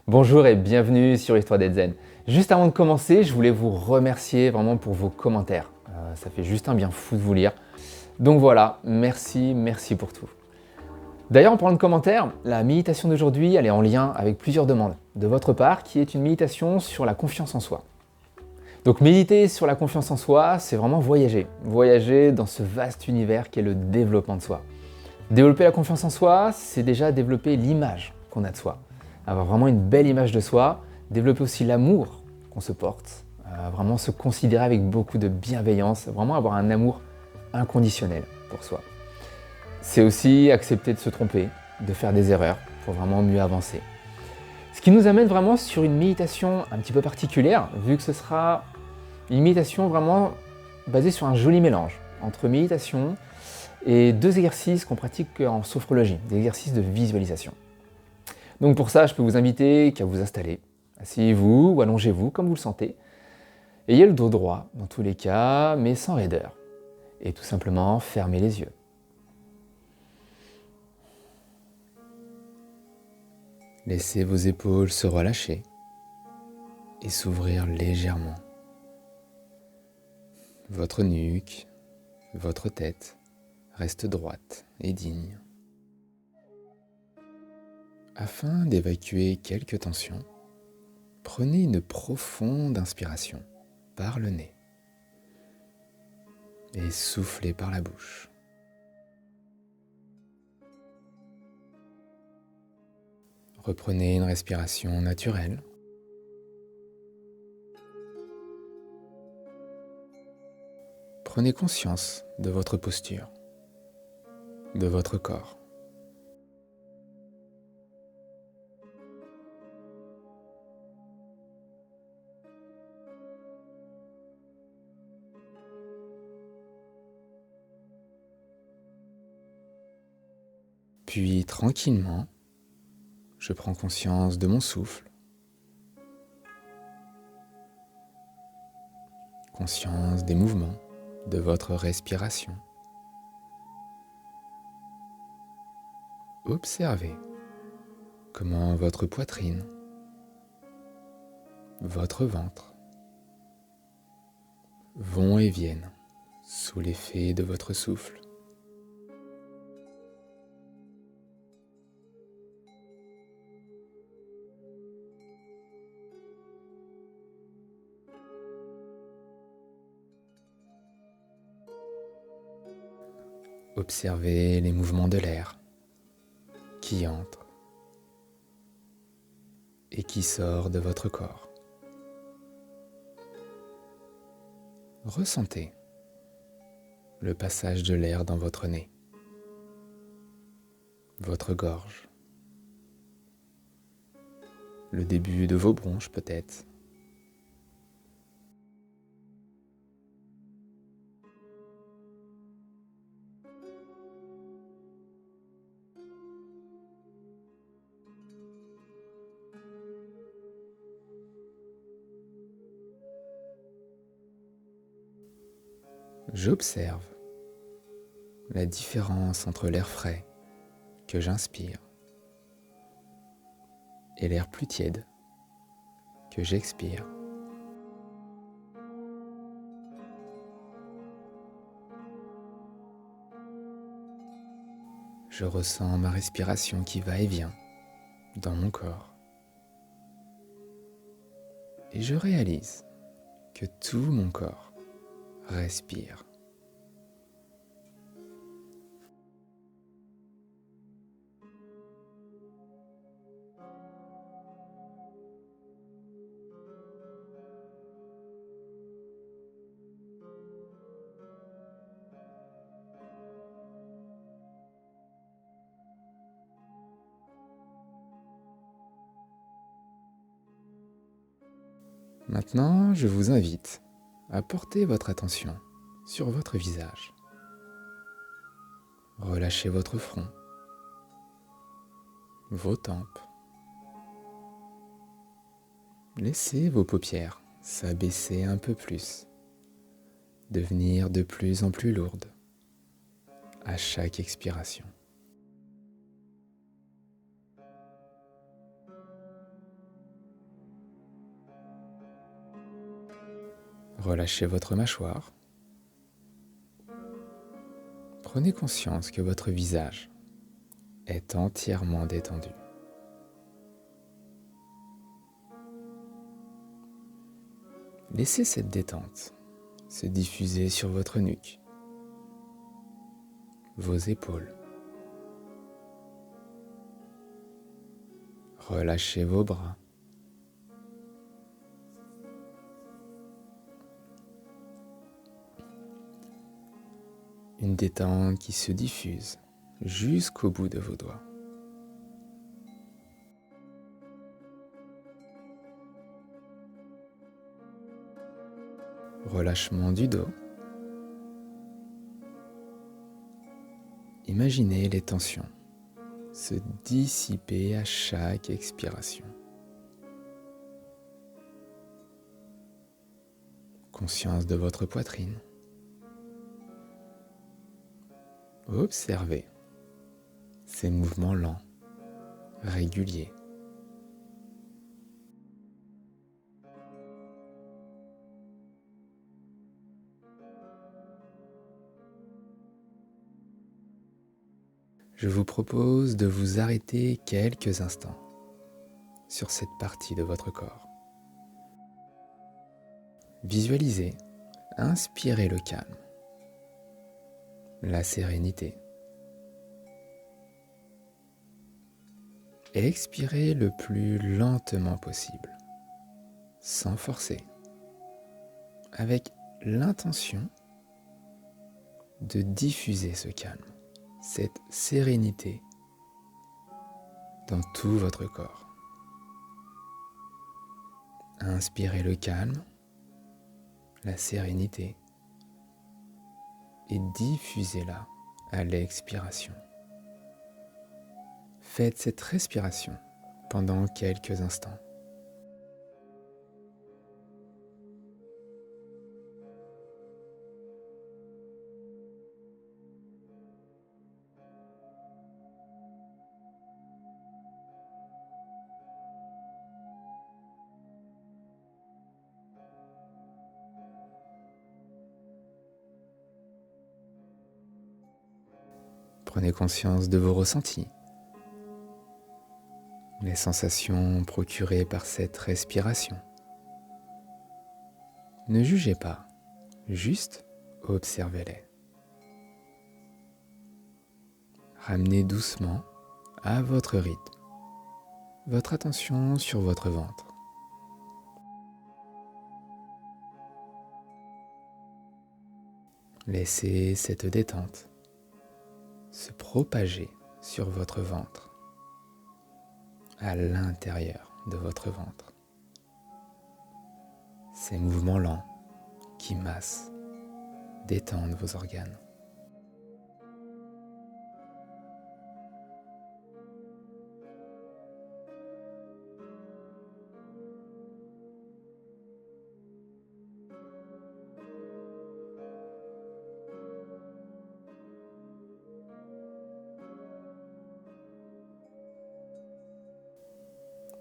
Bonjour et bienvenue sur Histoire d'être zen. Juste avant de commencer, je voulais vous remercier vraiment pour vos commentaires. Ça fait juste un bien fou de vous lire. Donc voilà, merci pour tout. D'ailleurs, en parlant de commentaires, la méditation d'aujourd'hui, elle est en lien avec plusieurs demandes de votre part, qui est une méditation sur la confiance en soi. Donc méditer sur la confiance en soi, c'est vraiment voyager. Voyager dans ce vaste univers qu'est le développement de soi. Développer la confiance en soi, c'est déjà développer l'image qu'on a de soi. Avoir vraiment une belle image de soi, développer aussi l'amour qu'on se porte, vraiment se considérer avec beaucoup de bienveillance, vraiment avoir un amour inconditionnel pour soi. C'est aussi accepter de se tromper, de faire des erreurs pour vraiment mieux avancer. Ce qui nous amène vraiment sur une méditation un petit peu particulière, vu que ce sera une méditation vraiment basée sur un joli mélange entre méditation et deux exercices qu'on pratique en sophrologie, des exercices de visualisation. Donc pour ça, je peux vous inviter qu'à vous installer. Asseyez-vous ou allongez-vous comme vous le sentez. Ayez le dos droit dans tous les cas, mais sans raideur. Et tout simplement, fermez les yeux. Laissez vos épaules se relâcher et s'ouvrir légèrement. Votre nuque, votre tête reste droite et digne. Afin d'évacuer quelques tensions, prenez une profonde inspiration par le nez et soufflez par la bouche. Reprenez une respiration naturelle. Prenez conscience de votre posture, de votre corps. Puis tranquillement, je prends conscience de mon souffle, conscience des mouvements de votre respiration. Observez comment votre poitrine, votre ventre vont et viennent sous l'effet de votre souffle. Observez les mouvements de l'air qui entre et qui sort de votre corps. Ressentez le passage de l'air dans votre nez, votre gorge, le début de vos bronches peut-être. J'observe la différence entre l'air frais que j'inspire et l'air plus tiède que j'expire. Je ressens ma respiration qui va et vient dans mon corps. Et je réalise que tout mon corps respire. Maintenant, je vous invite à porter votre attention sur votre visage. Relâchez votre front, vos tempes. Laissez vos paupières s'abaisser un peu plus, devenir de plus en plus lourdes à chaque expiration. Relâchez votre mâchoire. Prenez conscience que votre visage est entièrement détendu. Laissez cette détente se diffuser sur votre nuque, vos épaules. Relâchez vos bras. Une détente qui se diffuse jusqu'au bout de vos doigts. Relâchement du dos. Imaginez les tensions se dissiper à chaque expiration. Conscience de votre poitrine. Observez ces mouvements lents, réguliers. Je vous propose de vous arrêter quelques instants sur cette partie de votre corps. Visualisez, inspirez le calme, la sérénité. Expirez le plus lentement possible, sans forcer, avec l'intention de diffuser ce calme, cette sérénité dans tout votre corps. Inspirez le calme, la sérénité et diffusez-la à l'expiration. Faites cette respiration pendant quelques instants. Prenez conscience de vos ressentis, les sensations procurées par cette respiration. Ne jugez pas, juste observez-les. Ramenez doucement à votre rythme votre attention sur votre ventre. Laissez cette détente se propager sur votre ventre, à l'intérieur de votre ventre. Ces mouvements lents qui massent, détendent vos organes.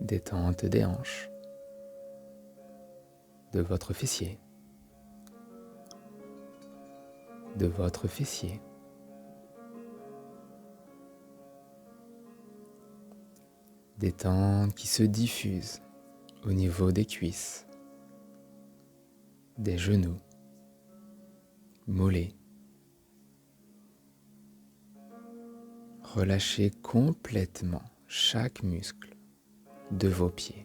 Détente des hanches, de votre fessier, de votre fessier. Détente qui se diffuse au niveau des cuisses, des genoux, mollets. Relâchez complètement chaque muscle de vos pieds.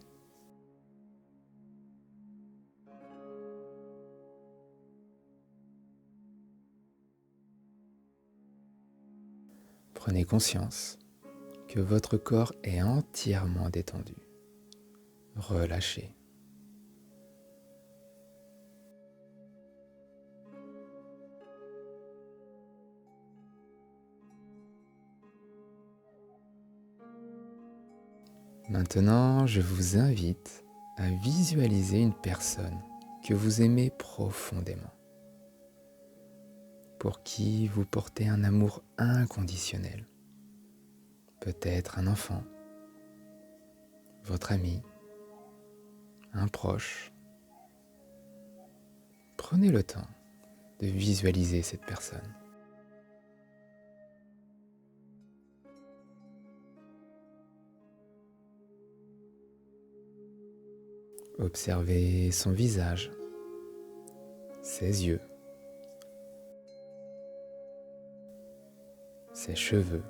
Prenez conscience que votre corps est entièrement détendu, relâché. Maintenant, je vous invite à visualiser une personne que vous aimez profondément, pour qui vous portez un amour inconditionnel. Peut-être un enfant, votre ami, un proche. prenez le temps de visualiser cette personne. Observez son visage, ses yeux, ses cheveux,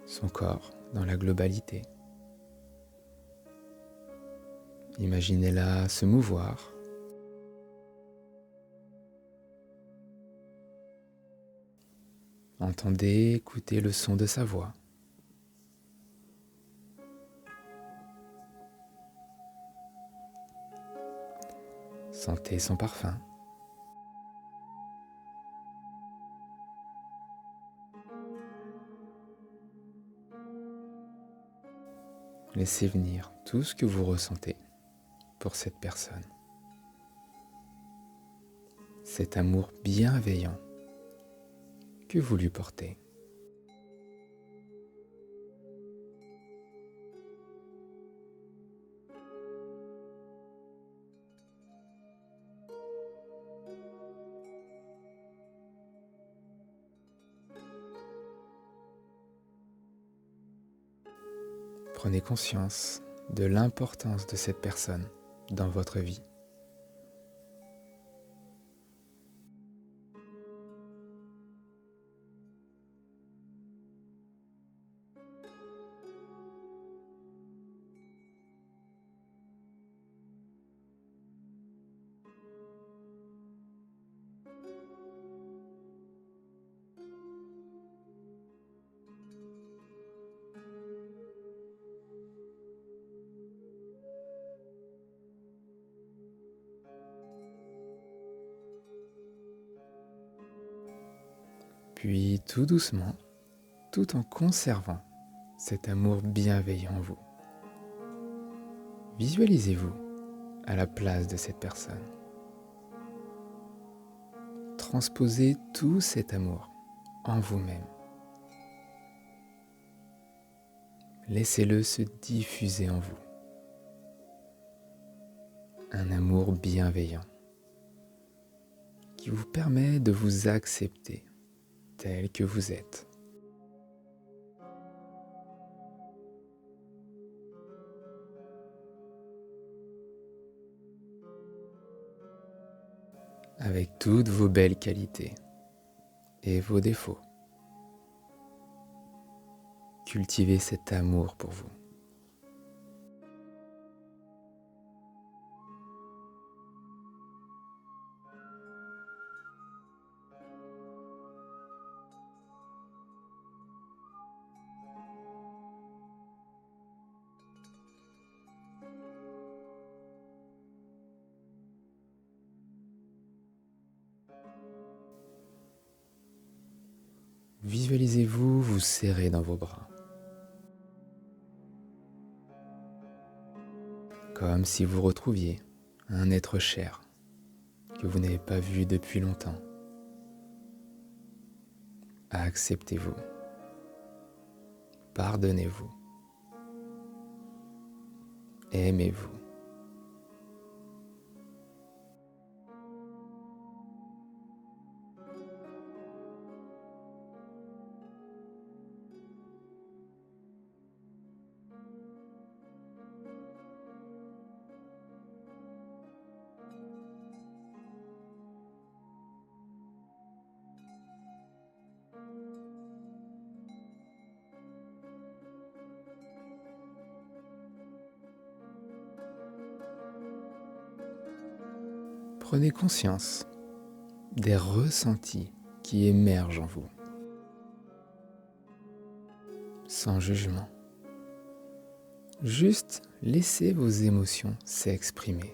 son corps dans la globalité. Imaginez-la se mouvoir. Entendez, écoutez le son de sa voix. Sentez son parfum. Laissez venir tout ce que vous ressentez pour cette personne. Cet amour bienveillant que vous lui portez. Prenez conscience de l'importance de cette personne dans votre vie. Puis tout doucement, tout en conservant cet amour bienveillant en vous, visualisez-vous à la place de cette personne. Transposez tout cet amour en vous-même. Laissez-le se diffuser en vous. Un amour bienveillant qui vous permet de vous accepter tel que vous êtes. Avec toutes vos belles qualités et vos défauts. Cultivez cet amour pour vous. Visualisez-vous vous serrer dans vos bras, comme si vous retrouviez un être cher que vous n'avez pas vu depuis longtemps. Acceptez-vous, pardonnez-vous, aimez-vous. Prenez conscience des ressentis qui émergent en vous, sans jugement. Juste laissez vos émotions s'exprimer.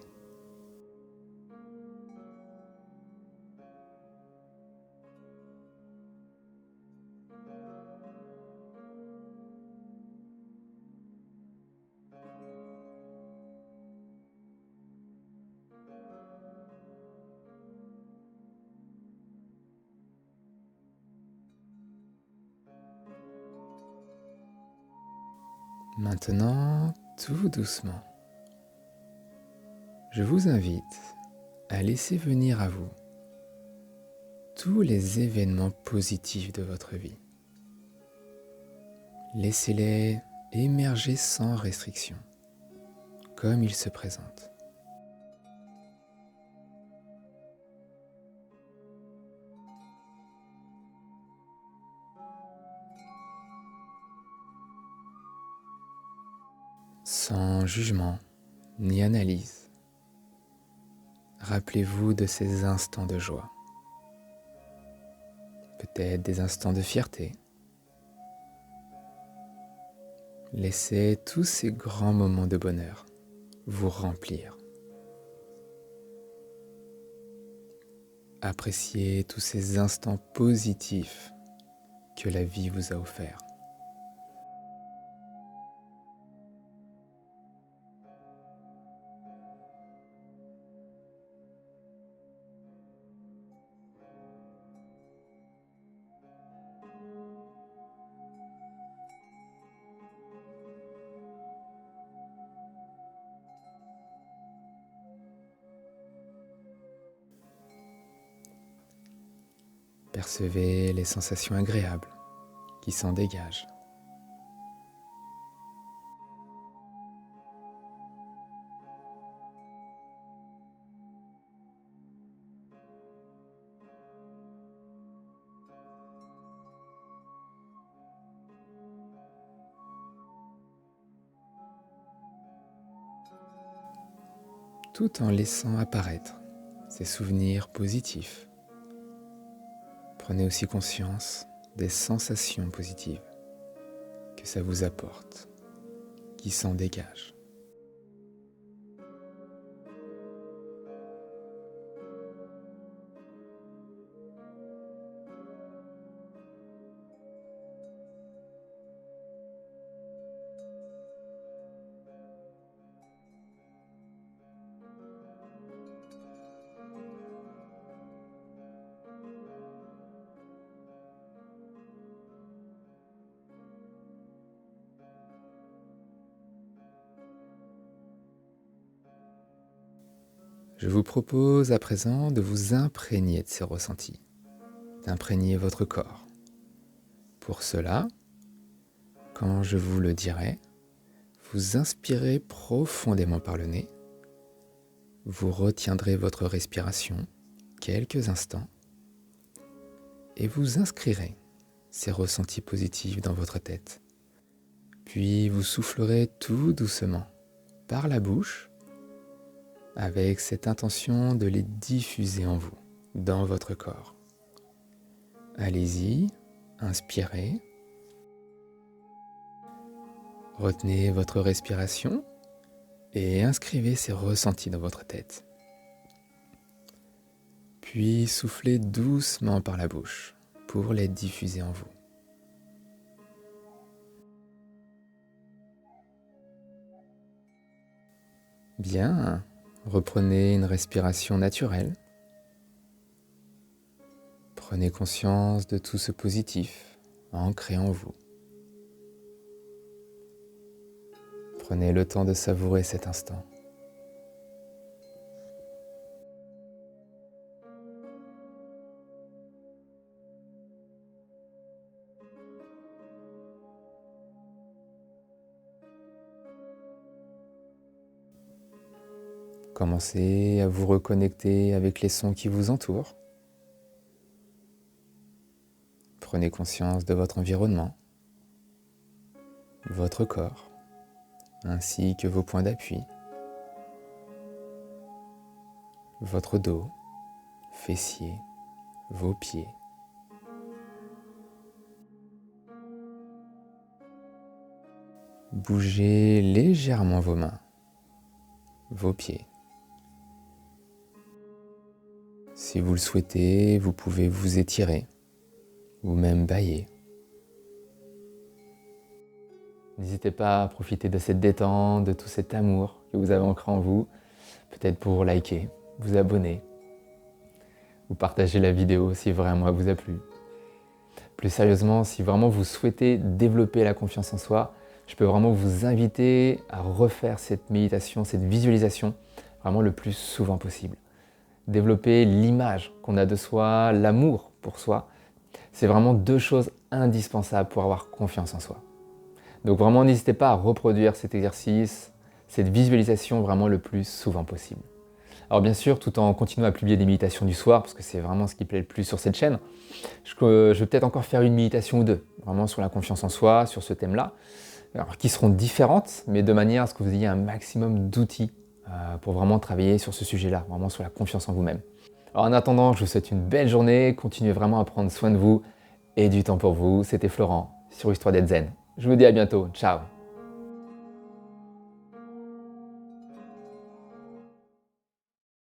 Maintenant, tout doucement, je vous invite à laisser venir à vous tous les événements positifs de votre vie. Laissez-les émerger sans restriction, comme ils se présentent. Sans jugement ni analyse, rappelez-vous de ces instants de joie. Peut-être des instants de fierté. Laissez tous ces grands moments de bonheur vous remplir. Appréciez tous ces instants positifs que la vie vous a offerts. Percevez les sensations agréables qui s'en dégagent. Tout en laissant apparaître ces souvenirs positifs. Prenez aussi conscience des sensations positives que ça vous apporte, qui s'en dégagent. Je vous propose à présent de vous imprégner de ces ressentis, d'imprégner votre corps. Pour cela, quand je vous le dirai, vous inspirez profondément par le nez, vous retiendrez votre respiration quelques instants et vous inscrirez ces ressentis positifs dans votre tête. Puis vous soufflerez tout doucement par la bouche avec cette intention de les diffuser en vous, dans votre corps. Allez-y, inspirez. Retenez votre respiration et inscrivez ces ressentis dans votre tête. Puis soufflez doucement par la bouche pour les diffuser en vous. Bien, reprenez une respiration naturelle. Prenez conscience de tout ce positif ancré en vous. Prenez le temps de savourer cet instant. Commencez à vous reconnecter avec les sons qui vous entourent. Prenez conscience de votre environnement, votre corps, ainsi que vos points d'appui, votre dos, fessiers, vos pieds. Bougez légèrement vos mains, vos pieds. Si vous le souhaitez, vous pouvez vous étirer ou même bâiller. N'hésitez pas à profiter de cette détente, de tout cet amour que vous avez ancré en vous, peut-être pour liker, vous abonner ou partager la vidéo si vraiment elle vous a plu. Plus sérieusement, si vraiment vous souhaitez développer la confiance en soi, je peux vraiment vous inviter à refaire cette méditation, cette visualisation vraiment le plus souvent possible. Développer l'image qu'on a de soi, l'amour pour soi, c'est vraiment 2 choses indispensables pour avoir confiance en soi. Donc vraiment, n'hésitez pas à reproduire cet exercice, cette visualisation vraiment le plus souvent possible. Alors bien sûr, tout en continuant à publier des méditations du soir, parce que c'est vraiment ce qui plaît le plus sur cette chaîne, je vais peut-être encore faire une méditation ou 2, vraiment sur la confiance en soi, sur ce thème-là, alors, qui seront différentes, mais de manière à ce que vous ayez un maximum d'outils pour vraiment travailler sur ce sujet-là, vraiment sur la confiance en vous-même. Alors en attendant, je vous souhaite une belle journée, continuez vraiment à prendre soin de vous et du temps pour vous. C'était Florent sur Histoire d'être zen. Je vous dis à bientôt, ciao.